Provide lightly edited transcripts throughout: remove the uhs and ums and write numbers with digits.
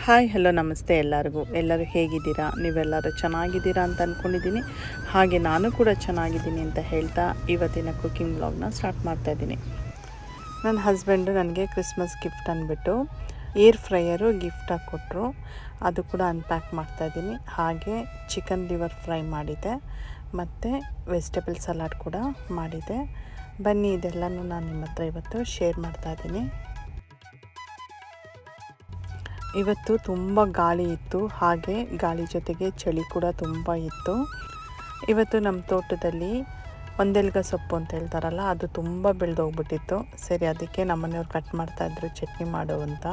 Hi hello ನಮಸ್ತೆ ಎಲ್ಲರೂ ಹೇಗಿದ್ದೀರಾ? ನೀವೆಲ್ಲರೂ ಚೆನ್ನಾಗಿದ್ದೀರಾ ಅಂತ ಅಂದ್ಕೊಂಡಿದ್ದೀನಿ. ಹಾಗೆ ನಾನು ಕೂಡ ಚೆನ್ನಾಗಿದ್ದೀನಿ ಅಂತ ಹೇಳ್ತಾ ಇವತ್ತಿನ ಕುಕ್ಕಿಂಗ್ ವ್ಲಾಗ್ನ ಸ್ಟಾರ್ಟ್ ಮಾಡ್ತಾಯಿದ್ದೀನಿ. ನನ್ನ ಹಸ್ಬೆಂಡು ನನಗೆ ಕ್ರಿಸ್ಮಸ್ ಗಿಫ್ಟ್ ಅಂದ್ಬಿಟ್ಟು ಏರ್ ಫ್ರೈಯರು ಗಿಫ್ಟಾಗಿ ಕೊಟ್ಟರು. ಅದು ಕೂಡ ಅನ್ಪ್ಯಾಕ್ ಮಾಡ್ತಾಯಿದ್ದೀನಿ. ಹಾಗೆ ಚಿಕನ್ ಲಿವರ್ ಫ್ರೈ ಮಾಡಿದೆ ಮತ್ತು ವೆಜಿಟೇಬಲ್ ಸಲಾಡ್ ಕೂಡ ಮಾಡಿದೆ. ಬನ್ನಿ ಇದೆಲ್ಲನೂ ನಾನು ನಿಮ್ಮ ಹತ್ರ ಇವತ್ತು ಶೇರ್ ಮಾಡ್ತಾಯಿದ್ದೀನಿ. ಇವತ್ತು ತುಂಬ ಗಾಳಿ ಇತ್ತು, ಹಾಗೆ ಗಾಳಿ ಜೊತೆಗೆ ಚಳಿ ಕೂಡ ತುಂಬ ಇತ್ತು. ಇವತ್ತು ನಮ್ಮ ತೋಟದಲ್ಲಿ ಒಂದೆಲ್ಗ ಸೊಪ್ಪು ಅಂತ ಹೇಳ್ತಾರಲ್ಲ, ಅದು ತುಂಬ ಬೆಳೆದೋಗ್ಬಿಟ್ಟಿತ್ತು. ಸರಿ, ಅದಕ್ಕೆ ನಮ್ಮನೆಯವ್ರು ಕಟ್ ಮಾಡ್ತಾಯಿದ್ರು ಚಟ್ನಿ ಮಾಡು ಅಂತ.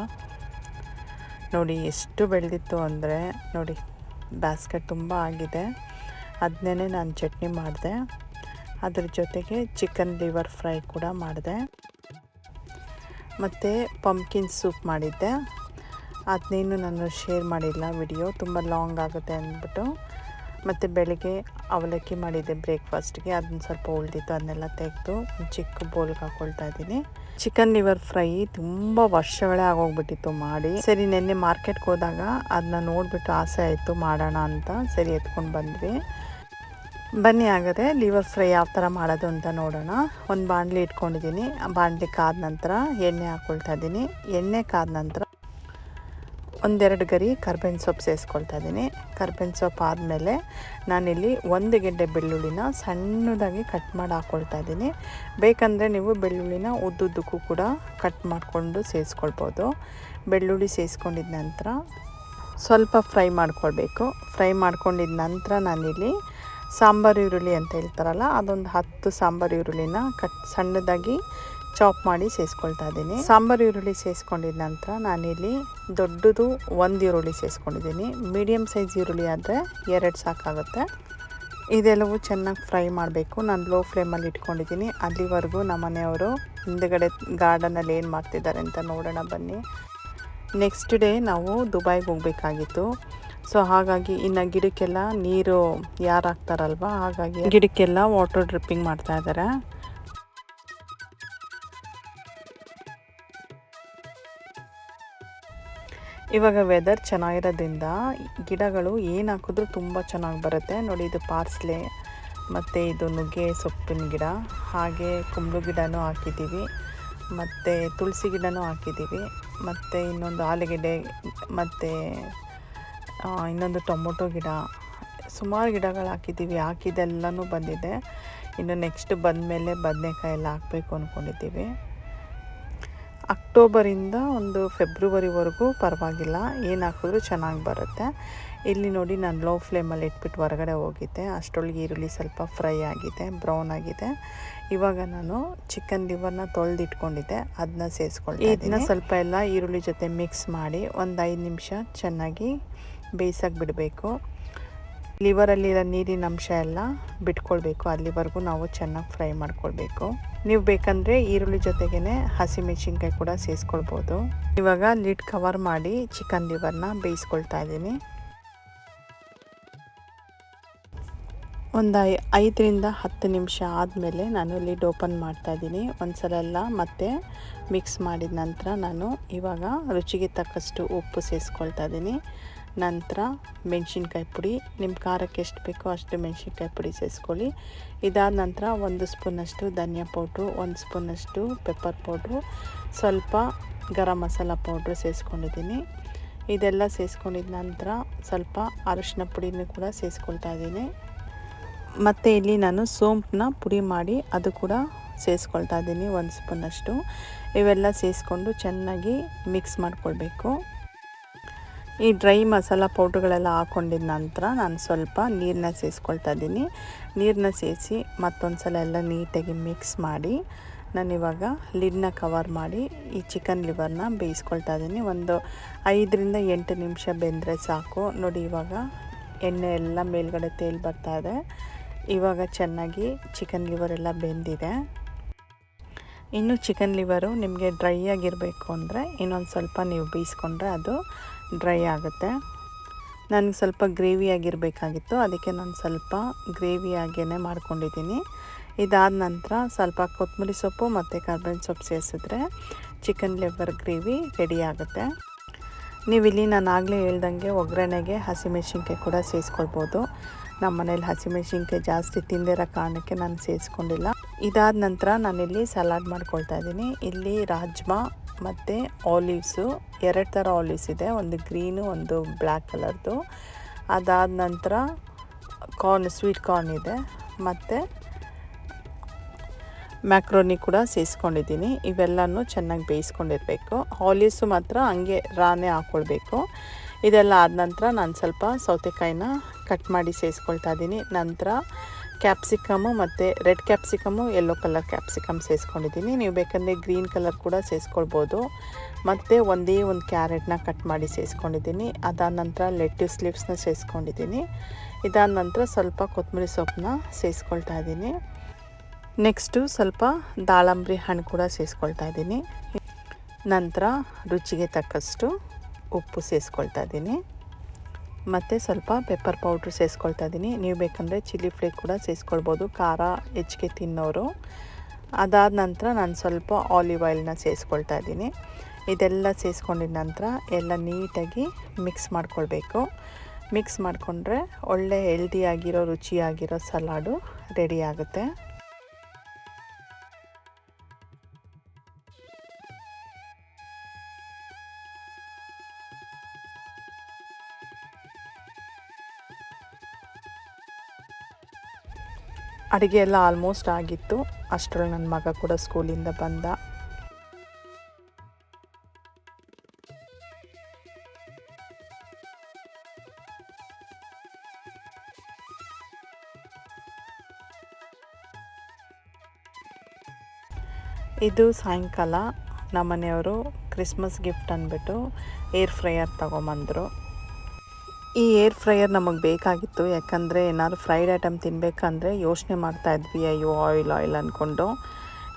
ನೋಡಿ ಎಷ್ಟು ಬೆಳೆದಿತ್ತು ಅಂದರೆ, ನೋಡಿ ಬ್ಯಾಸ್ಕೆಟ್ ತುಂಬ ಆಗಿದೆ. ಅದನ್ನೇ ನಾನು ಚಟ್ನಿ ಮಾಡಿದೆ. ಅದ್ರ ಜೊತೆಗೆ ಚಿಕನ್ ಲಿವರ್ ಫ್ರೈ ಕೂಡ ಮಾಡಿದೆ ಮತ್ತು ಪಂಪ್ಕಿನ್ ಸೂಪ್ ಮಾಡಿದ್ದೆ. ಅದನ್ನೇನು ನಾನು ಶೇರ್ ಮಾಡಿಲ್ಲ, ವಿಡಿಯೋ ತುಂಬ ಲಾಂಗ್ ಆಗುತ್ತೆ ಅಂದ್ಬಿಟ್ಟು. ಮತ್ತು ಬೆಳಗ್ಗೆ ಅವಲಕ್ಕಿ ಮಾಡಿದ್ದೆ ಬ್ರೇಕ್ಫಾಸ್ಟ್ಗೆ, ಅದನ್ನ ಸ್ವಲ್ಪ ಉಳಿದಿತ್ತು, ಅದನ್ನೆಲ್ಲ ತೆಗೆದು ಚಿಕ್ಕ ಬೋಲ್ಗೆ ಹಾಕ್ಕೊಳ್ತಾ ಇದ್ದೀನಿ. ಚಿಕನ್ ಲಿವರ್ ಫ್ರೈ ತುಂಬ ವರ್ಷಗಳೇ ಆಗೋಗ್ಬಿಟ್ಟಿತ್ತು ಮಾಡಿ. ಸರಿ, ನೆನ್ನೆ ಮಾರ್ಕೆಟ್ಗೆ ಹೋದಾಗ ಅದನ್ನ ನೋಡಿಬಿಟ್ಟು ಆಸೆ ಆಯಿತು ಮಾಡೋಣ ಅಂತ. ಸರಿ, ಎತ್ಕೊಂಡು ಬಂದ್ವಿ. ಬನ್ನಿ ಹಾಗಾದರೆ ಲಿವರ್ ಫ್ರೈ ಯಾವ ಥರ ಮಾಡೋದು ಅಂತ ನೋಡೋಣ. ಒಂದು ಬಾಣಲಿ ಇಟ್ಕೊಂಡಿದ್ದೀನಿ. ಬಾಣಲಿ ಕಾದ ನಂತರ ಎಣ್ಣೆ ಹಾಕ್ಕೊಳ್ತಾ ಇದ್ದೀನಿ. ಎಣ್ಣೆ ಕಾದ ನಂತರ ಒಂದೆರಡು ಗರಿ ಕರ್ಬೇವಿನ ಸೊಪ್ಪು ಸೇರಿಸ್ಕೊಳ್ತಾ ಇದ್ದೀನಿ. ಕರ್ಬೇವಿನ ಸೊಪ್ಪು ಆದಮೇಲೆ ನಾನಿಲ್ಲಿ ಒಂದು ಗೆಡ್ಡೆ ಬೆಳ್ಳುಳ್ಳಿನ ಸಣ್ಣದಾಗಿ ಕಟ್ ಮಾಡಿ ಹಾಕ್ಕೊಳ್ತಾ ಇದ್ದೀನಿ. ಬೇಕಂದರೆ ನೀವು ಬೆಳ್ಳುಳ್ಳಿನ ಉದ್ದುದ್ದಕ್ಕೂ ಕೂಡ ಕಟ್ ಮಾಡಿಕೊಂಡು ಸೇರಿಸ್ಕೊಳ್ಬೋದು. ಬೆಳ್ಳುಳ್ಳಿ ಸೇರಿಸ್ಕೊಂಡಿದ್ದ ನಂತರ ಸ್ವಲ್ಪ ಫ್ರೈ ಮಾಡ್ಕೊಳ್ಬೇಕು. ಫ್ರೈ ಮಾಡ್ಕೊಂಡಿದ್ದ ನಂತರ ನಾನಿಲ್ಲಿ ಸಾಂಬಾರು ಈರುಳ್ಳಿ ಅಂತ ಹೇಳ್ತಾರಲ್ಲ, ಅದೊಂದು 10 ಸಾಂಬಾರು ಈರುಳ್ಳಿನ ಸಣ್ಣದಾಗಿ ಚಾಪ್ ಮಾಡಿ ಸೇರಿಸ್ಕೊಳ್ತಾ ಇದ್ದೀನಿ. ಸಾಂಬಾರು ಈರುಳ್ಳಿ ಸೇರಿಸ್ಕೊಂಡಿದ್ದ ನಂತರ ನಾನಿಲ್ಲಿ ದೊಡ್ಡದು 1 ಈರುಳ್ಳಿ ಸೇರಿಸ್ಕೊಂಡಿದ್ದೀನಿ. ಮೀಡಿಯಮ್ ಸೈಜ್ ಈರುಳ್ಳಿ ಆದರೆ 2 ಸಾಕಾಗುತ್ತೆ. ಇದೆಲ್ಲವೂ ಚೆನ್ನಾಗಿ ಫ್ರೈ ಮಾಡಬೇಕು. ನಾನು ಲೋ ಫ್ಲೇಮಲ್ಲಿ ಇಟ್ಕೊಂಡಿದ್ದೀನಿ. ಅಲ್ಲಿವರೆಗೂ ನಮ್ಮ ಮನೆಯವರು ಹಿಂದುಗಡೆ ಗಾರ್ಡನಲ್ಲಿ ಏನು ಮಾಡ್ತಿದ್ದಾರೆ ಅಂತ ನೋಡೋಣ ಬನ್ನಿ. ನೆಕ್ಸ್ಟ್ ಡೇ ನಾವು ದುಬೈಗೆ ಹೋಗಬೇಕಾಗಿತ್ತು. ಸೊ ಹಾಗಾಗಿ ಇನ್ನು ಗಿಡಕ್ಕೆಲ್ಲ ನೀರು ಯಾರು ಹಾಕ್ತಾರಲ್ವ, ಹಾಗಾಗಿ ಗಿಡಕ್ಕೆಲ್ಲ ವಾಟರ್ ಡ್ರಿಪ್ಪಿಂಗ್ ಮಾಡ್ತಾಯಿದ್ದಾರೆ. ಇವಾಗ ವೆದರ್ ಚೆನ್ನಾಗಿರೋದ್ರಿಂದ ಗಿಡಗಳು ಏನು ಹಾಕಿದ್ರೂ ತುಂಬ ಚೆನ್ನಾಗಿ ಬರುತ್ತೆ. ನೋಡಿ, ಇದು ಪಾರ್ಸ್ಲೆ ಮತ್ತು ಇದು ನುಗ್ಗೆ ಸೊಪ್ಪಿನ ಗಿಡ, ಹಾಗೆ ಕುಂಬಳ ಗಿಡನೂ ಹಾಕಿದ್ದೀವಿ, ಮತ್ತು ತುಳಸಿ ಗಿಡನೂ ಹಾಕಿದ್ದೀವಿ, ಮತ್ತು ಇನ್ನೊಂದು ಆಲೂಗೆಡ್ಡೆ, ಮತ್ತು ಇನ್ನೊಂದು ಟೊಮೊಟೊ ಗಿಡ, ಸುಮಾರು ಗಿಡಗಳು ಹಾಕಿದ್ದೀವಿ. ಹಾಕಿದ್ದೆಲ್ಲನೂ ಬಂದಿದೆ. ಇನ್ನು ನೆಕ್ಸ್ಟ್ ಬಂದಮೇಲೆ ಬದನೆಕಾಯಿ ಎಲ್ಲ ಹಾಕಬೇಕು ಅಂದ್ಕೊಂಡಿದ್ದೀವಿ. ಅಕ್ಟೋಬರಿಂದ ಒಂದು ಫೆಬ್ರವರಿವರೆಗೂ ಪರವಾಗಿಲ್ಲ, ಏನು ಹಾಕಿದ್ರೂ ಚೆನ್ನಾಗಿ ಬರುತ್ತೆ. ಇಲ್ಲಿ ನೋಡಿ, ನಾನು ಲೋ ಫ್ಲೇಮಲ್ಲಿ ಇಟ್ಬಿಟ್ಟು ಹೊರಗಡೆ ಹೋಗಿದ್ದೆ. ಅಷ್ಟರೊಳಗೆ ಈರುಳ್ಳಿ ಸ್ವಲ್ಪ ಫ್ರೈ ಆಗಿದೆ, ಬ್ರೌನ್ ಆಗಿದೆ. ಇವಾಗ ನಾನು ಚಿಕನ್ ಲಿವರ್ನ ತೊಳೆದಿಟ್ಕೊಂಡಿದ್ದೆ, ಅದನ್ನ ಸೇರಿಸ್ಕೊಳ್ತೀನಿ. ಇದನ್ನ ಸ್ವಲ್ಪ ಎಲ್ಲ ಈರುಳ್ಳಿ ಜೊತೆ ಮಿಕ್ಸ್ ಮಾಡಿ ಒಂದು 5 ನಿಮಿಷ ಚೆನ್ನಾಗಿ ಬೇಯಿಸೋಕೆ ಬಿಡಬೇಕು. ಲಿವರಲ್ಲಿರೋ ನೀರಿನ ಅಂಶ ಎಲ್ಲ ಬಿಟ್ಕೊಳ್ಬೇಕು. ಅಲ್ಲಿವರೆಗೂ ನಾವು ಚೆನ್ನಾಗಿ ಫ್ರೈ ಮಾಡ್ಕೊಳ್ಬೇಕು. ನೀವು ಬೇಕಂದರೆ ಈರುಳ್ಳಿ ಜೊತೆಗೇ ಹಸಿಮೆಣಸಿನ್ಕಾಯಿ ಕೂಡ ಸೇರಿಸ್ಕೊಳ್ಬೋದು. ಇವಾಗ ಲಿಡ್ ಕವರ್ ಮಾಡಿ ಚಿಕನ್ ಲಿವರ್ನ ಬೇಯಿಸ್ಕೊಳ್ತಾ ಇದ್ದೀನಿ. ಒಂದು 5ರಿಂದ 10 ನಿಮಿಷ ಆದಮೇಲೆ ನಾನು ಲಿಡ್ ಓಪನ್ ಮಾಡ್ತಾಯಿದ್ದೀನಿ. ಒಂದು ಸಲ ಎಲ್ಲ ಮತ್ತೆ ಮಿಕ್ಸ್ ಮಾಡಿದ ನಂತರ ನಾನು ಇವಾಗ ರುಚಿಗೆ ತಕ್ಕಷ್ಟು ಉಪ್ಪು ಸೇರಿಸ್ಕೊಳ್ತಾ ಇದ್ದೀನಿ. ನಂತರ ಮೆಣಸಿನ್ಕಾಯಿ ಪುಡಿ, ನಿಮ್ಮ ಖಾರಕ್ಕೆ ಎಷ್ಟು ಬೇಕೋ ಅಷ್ಟು ಮೆಣಸಿನ್ಕಾಯಿ ಪುಡಿ ಸೇರಿಸ್ಕೊಳ್ಳಿ. ಇದಾದ ನಂತರ 1 ಸ್ಪೂನಷ್ಟು ಧನಿಯಾ ಪೌಡ್ರು, 1 ಸ್ಪೂನಷ್ಟು ಪೆಪ್ಪರ್ ಪೌಡ್ರು, ಸ್ವಲ್ಪ ಗರಂ ಮಸಾಲ ಪೌಡ್ರು ಸೇರಿಸ್ಕೊಂಡಿದ್ದೀನಿ. ಇದೆಲ್ಲ ಸೇರಿಸ್ಕೊಂಡಿದ್ದ ನಂತರ ಸ್ವಲ್ಪ ಅರಿಶಿನ ಪುಡಿನೂ ಕೂಡ ಸೇರಿಸ್ಕೊಳ್ತಾ ಇದ್ದೀನಿ. ಮತ್ತು ಇಲ್ಲಿ ನಾನು ಸೋಂಪನ್ನ ಪುಡಿ ಮಾಡಿ ಅದು ಕೂಡ ಸೇರಿಸ್ಕೊಳ್ತಾ ಇದ್ದೀನಿ, 1 ಸ್ಪೂನಷ್ಟು. ಇವೆಲ್ಲ ಸೇರಿಸ್ಕೊಂಡು ಚೆನ್ನಾಗಿ ಮಿಕ್ಸ್ ಮಾಡ್ಕೊಳ್ಬೇಕು. ಈ ಡ್ರೈ ಮಸಾಲ ಪೌಡ್ರುಗಳೆಲ್ಲ ಹಾಕ್ಕೊಂಡಿದ್ದ ನಂತರ ನಾನು ಸ್ವಲ್ಪ ನೀರನ್ನ ಸೇರಿಸ್ಕೊಳ್ತಾ ಇದ್ದೀನಿ. ನೀರನ್ನ ಸೇರಿಸಿ ಮತ್ತೊಂದು ಸಲ ಎಲ್ಲ ನೀಟಾಗಿ ಮಿಕ್ಸ್ ಮಾಡಿ ನಾನಿವಾಗ ಲಿಡ್ನ ಕವರ್ ಮಾಡಿ ಈ ಚಿಕನ್ ಲಿವರ್ನ ಬೇಯಿಸ್ಕೊಳ್ತಾ ಇದ್ದೀನಿ. ಒಂದು 5ರಿಂದ 8 ನಿಮಿಷ ಬೆಂದರೆ ಸಾಕು. ನೋಡಿ, ಇವಾಗ ಎಣ್ಣೆ ಎಲ್ಲ ಮೇಲ್ಗಡೆ ತೇಲಿ ಬರ್ತಾ ಇದೆ. ಇವಾಗ ಚೆನ್ನಾಗಿ ಚಿಕನ್ ಲಿವರ್ ಎಲ್ಲ ಬೆಂದಿದೆ. ಇನ್ನು ಚಿಕನ್ ಲಿವರು ನಿಮಗೆ ಡ್ರೈ ಆಗಿರಬೇಕು ಅಂದರೆ ಇನ್ನೊಂದು ಸ್ವಲ್ಪ ನೀವು ಬೇಯಿಸ್ಕೊಂಡ್ರೆ ಅದು ಡ್ರೈ ಆಗುತ್ತೆ. ನನಗೆ ಸ್ವಲ್ಪ ಗ್ರೇವಿಯಾಗಿರಬೇಕಾಗಿತ್ತು, ಅದಕ್ಕೆ ನಾನು ಸ್ವಲ್ಪ ಗ್ರೇವಿಯಾಗೇ ಮಾಡ್ಕೊಂಡಿದ್ದೀನಿ. ಇದಾದ ನಂತರ ಸ್ವಲ್ಪ ಕೊತ್ತಂಬರಿ ಸೊಪ್ಪು ಮತ್ತು ಕರ್ಬೇವಿನ ಸೊಪ್ಪು ಸೇರಿಸಿದ್ರೆ ಚಿಕನ್ ಲಿವರ್ ಗ್ರೇವಿ ರೆಡಿ ಆಗುತ್ತೆ. ನೀವಿಲ್ಲಿ ನಾನು ಆಗಲೇ ಹೇಳ್ದಂಗೆ ಒಗ್ಗರಣೆಗೆ ಹಸಿಮೆಣ್ಸಿನ್ಕಾಯಿ ಕೂಡ ಸೇರಿಸ್ಕೊಳ್ಬೋದು. ನಮ್ಮ ಮನೇಲಿ ಹಸಿಮೆಣ್ಸಿನ್ಕಾಯಿ ಜಾಸ್ತಿ ತಿಂದಿರೋ ಕಾರಣಕ್ಕೆ ನಾನು ಸೇರಿಸ್ಕೊಂಡಿಲ್ಲ. ಇದಾದ ನಂತರ ನಾನಿಲ್ಲಿ ಸಲಾಡ್ ಮಾಡ್ಕೊಳ್ತಾ ಇದ್ದೀನಿ. ಇಲ್ಲಿ ರಾಜ್ಮಾ ಮತ್ತು ಆಲಿವ್ಸು, 2 ಥರ ಆಲಿವ್ಸ್ ಇದೆ, ಒಂದು ಗ್ರೀನು ಒಂದು ಬ್ಲ್ಯಾಕ್ ಕಲರ್ದು. ಅದಾದ ನಂತರ ಸ್ವೀಟ್ ಕಾರ್ನ್ ಇದೆ ಮತ್ತು ಮ್ಯಾಕ್ರೋನಿ ಕೂಡ ಸೇರಿಸ್ಕೊಂಡಿದ್ದೀನಿ. ಇವೆಲ್ಲನೂ ಚೆನ್ನಾಗಿ ಬೇಯಿಸ್ಕೊಂಡಿರಬೇಕು. ಆಲಿವ್ಸು ಮಾತ್ರ ಹಂಗೆ ರಾನೇ ಹಾಕ್ಕೊಳ್ಬೇಕು. ಇದೆಲ್ಲ ಆದ ನಂತರ ನಾನು ಸ್ವಲ್ಪ ಸೌತೆಕಾಯಿನ ಕಟ್ ಮಾಡಿ ಸೇರಿಸ್ಕೊಳ್ತಾ ಇದ್ದೀನಿ. ನಂತರ ಕ್ಯಾಪ್ಸಿಕಮ್ಮು ಮತ್ತು red capsicum, yellow colour capsicum ಸೇರಿಸ್ಕೊಂಡಿದ್ದೀನಿ. ನೀವು ಬೇಕಂದರೆ ಗ್ರೀನ್ ಕಲರ್ ಕೂಡ ಸೇರಿಸ್ಕೊಳ್ಬೋದು. ಮತ್ತು ಒಂದೇ ಒಂದು ಕ್ಯಾರೆಟ್ನ ಕಟ್ ಮಾಡಿ ಸೇರಿಸ್ಕೊಂಡಿದ್ದೀನಿ. ಅದಾದ ನಂತರ ಲೆಟ್ಯೂಸ್ ಲೀವ್ಸ್ನ ಸೇರಿಸ್ಕೊಂಡಿದ್ದೀನಿ. ಇದಾದ ನಂತರ ಸ್ವಲ್ಪ ಕೊತ್ತಂಬರಿ ಸೊಪ್ಪನ್ನ ಸೇರಿಸ್ಕೊಳ್ತಾ ಇದ್ದೀನಿ. ನೆಕ್ಸ್ಟು ಸ್ವಲ್ಪ ದಾಳಂಬ್ರಿ ಹಣ್ಣು ಕೂಡ ಸೇರಿಸ್ಕೊಳ್ತಾ ಇದ್ದೀನಿ. ನಂತರ ರುಚಿಗೆ ತಕ್ಕಷ್ಟು ಉಪ್ಪು ಸೇರಿಸ್ಕೊಳ್ತಾ ಇದ್ದೀನಿ ಮತ್ತು ಸ್ವಲ್ಪ ಪೆಪ್ಪರ್ ಪೌಡ್ರ್ ಸೇರಿಸ್ಕೊಳ್ತಾ ಇದ್ದೀನಿ. ನೀವು ಬೇಕಂದರೆ ಚಿಲ್ಲಿ ಫ್ಲೇಕ್ ಕೂಡ ಸೇರಿಸ್ಕೊಳ್ಬೋದು, ಖಾರ ಹೆಚ್ಚಿಗೆ ತಿನ್ನೋರು. ಅದಾದ ನಂತರ ನಾನು ಸ್ವಲ್ಪ ಆಲಿವ್ ಆಯಿಲ್ನ ಸೇರಿಸ್ಕೊಳ್ತಾ ಇದ್ದೀನಿ. ಇದೆಲ್ಲ ಸೇರಿಸ್ಕೊಂಡಿದ ನಂತರ ಎಲ್ಲ ನೀಟಾಗಿ ಮಿಕ್ಸ್ ಮಾಡ್ಕೊಳ್ಬೇಕು. ಮಿಕ್ಸ್ ಮಾಡಿಕೊಂಡ್ರೆ ಒಳ್ಳೆ ಹೆಲ್ದಿಯಾಗಿರೋ ರುಚಿಯಾಗಿರೋ ಸಲಾಡು ರೆಡಿ ಆಗುತ್ತೆ. ಅಡುಗೆ ಎಲ್ಲ ಆಲ್ಮೋಸ್ಟ್ ಆಗಿತ್ತು. ಅಷ್ಟರಲ್ಲಿ ನನ್ನ ಮಗ ಕೂಡ ಸ್ಕೂಲಿಂದ ಬಂದ. ಇದು ಸಾಯಂಕಾಲ ನಮ್ಮನೆಯವರು ಕ್ರಿಸ್ಮಸ್ ಗಿಫ್ಟ್ ಅಂದ್ಬಿಟ್ಟು ಏರ್ ಫ್ರೈಯರ್ ತೊಗೊಂಬಂದರು. ಈ ಏರ್ ಫ್ರೈಯರ್ ನಮಗೆ ಬೇಕಾಗಿತ್ತು. ಯಾಕಂದರೆ ಏನಾದ್ರು ಫ್ರೈಡ್ ಐಟಮ್ ತಿನ್ನಬೇಕಂದ್ರೆ ಯೋಚನೆ ಮಾಡ್ತಾಯಿದ್ವಿ, ಅಯ್ಯೋ ಆಯಿಲ್ ಅಂದ್ಕೊಂಡು.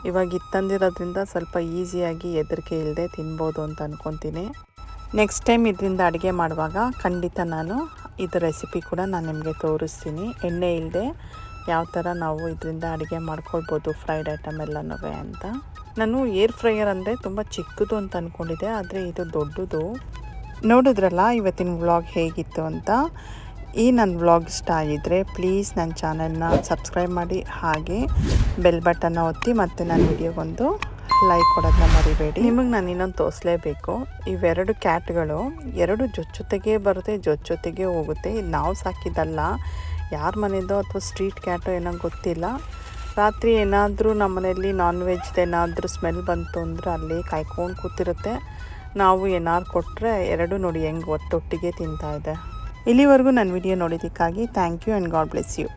ಇವಾಗ ಇತ್ತಂದಿರೋದ್ರಿಂದ ಸ್ವಲ್ಪ ಈಸಿಯಾಗಿ ಹೆದರಿಕೆ ಇಲ್ಲದೆ ತಿನ್ಬೋದು ಅಂತ ಅಂದ್ಕೊತೀನಿ. ನೆಕ್ಸ್ಟ್ ಟೈಮ್ ಇದರಿಂದ ಅಡುಗೆ ಮಾಡುವಾಗ ಖಂಡಿತ ನಾನು ಇದು ರೆಸಿಪಿ ಕೂಡ ನಾನು ನಿಮಗೆ ತೋರಿಸ್ತೀನಿ. ಎಣ್ಣೆ ಇಲ್ಲದೆ ಯಾವ ಥರ ನಾವು ಇದರಿಂದ ಅಡುಗೆ ಮಾಡ್ಕೊಳ್ಬೋದು ಫ್ರೈಡ್ ಐಟಮ್ ಎಲ್ಲನೂ ಅಂತ. ನಾನು ಏರ್ ಫ್ರೈಯರ್ ಅಂದರೆ ತುಂಬ ಚಿಕ್ಕದು ಅಂತ ಅಂದ್ಕೊಂಡಿದ್ದೆ, ಆದರೆ ಇದು ದೊಡ್ಡದು. ನೋಡಿದ್ರಲ್ಲ ಇವತ್ತಿನ ವ್ಲಾಗ್ ಹೇಗಿತ್ತು ಅಂತ. ಈ ನನ್ನ ವ್ಲಾಗ್ ಇಷ್ಟ ಆಗಿದ್ದರೆ ಪ್ಲೀಸ್ ನನ್ನ ಚಾನಲ್ನ ಸಬ್ಸ್ಕ್ರೈಬ್ ಮಾಡಿ, ಹಾಗೆ ಬೆಲ್ ಬಟನ್ನ ಒತ್ತಿ ಮತ್ತು ನನ್ನ ವಿಡಿಯೋಗೊಂದು ಲೈಕ್ ಕೊಡೋದನ್ನ ಮರಿಬೇಡಿ. ನಿಮಗೆ ನಾನು ಇನ್ನೊಂದು ತೋರಿಸಲೇಬೇಕು. ಇವೆರಡು ಕ್ಯಾಟ್ಗಳು ಎರಡು ಜೊತೆಗೆ ಬರುತ್ತೆ, ಜೊತೆಗೆ ಹೋಗುತ್ತೆ. ಇದು ನಾವು ಸಾಕಿದ್ದಲ್ಲ, ಯಾರ ಮನೆಯದೋ ಅಥವಾ ಸ್ಟ್ರೀಟ್ ಕ್ಯಾಟೋ ಏನೋ ಗೊತ್ತಿಲ್ಲ. ರಾತ್ರಿ ಏನಾದರೂ ನಮ್ಮ ಮನೆಯಲ್ಲಿ ನಾನ್ ವೆಜ್ದು ಏನಾದರೂ ಸ್ಮೆಲ್ ಬಂತು ಅಂದರೆ ಅಲ್ಲೇ ಕಾಯ್ಕೊಂಡು ಕೂತಿರುತ್ತೆ. ನಾವು ಏನಾರು ಕೊಟ್ಟರೆ ಎರಡು ನೋಡಿ ಹೆಂಗೆ ಒಟ್ಟೊಟ್ಟಿಗೆ ತಿಂತಾಯಿದೆ. ಇಲ್ಲಿವರೆಗೂ ನನ್ನ ವಿಡಿಯೋ ನೋಡಿದ್ದಕ್ಕಾಗಿ thank you and God bless you.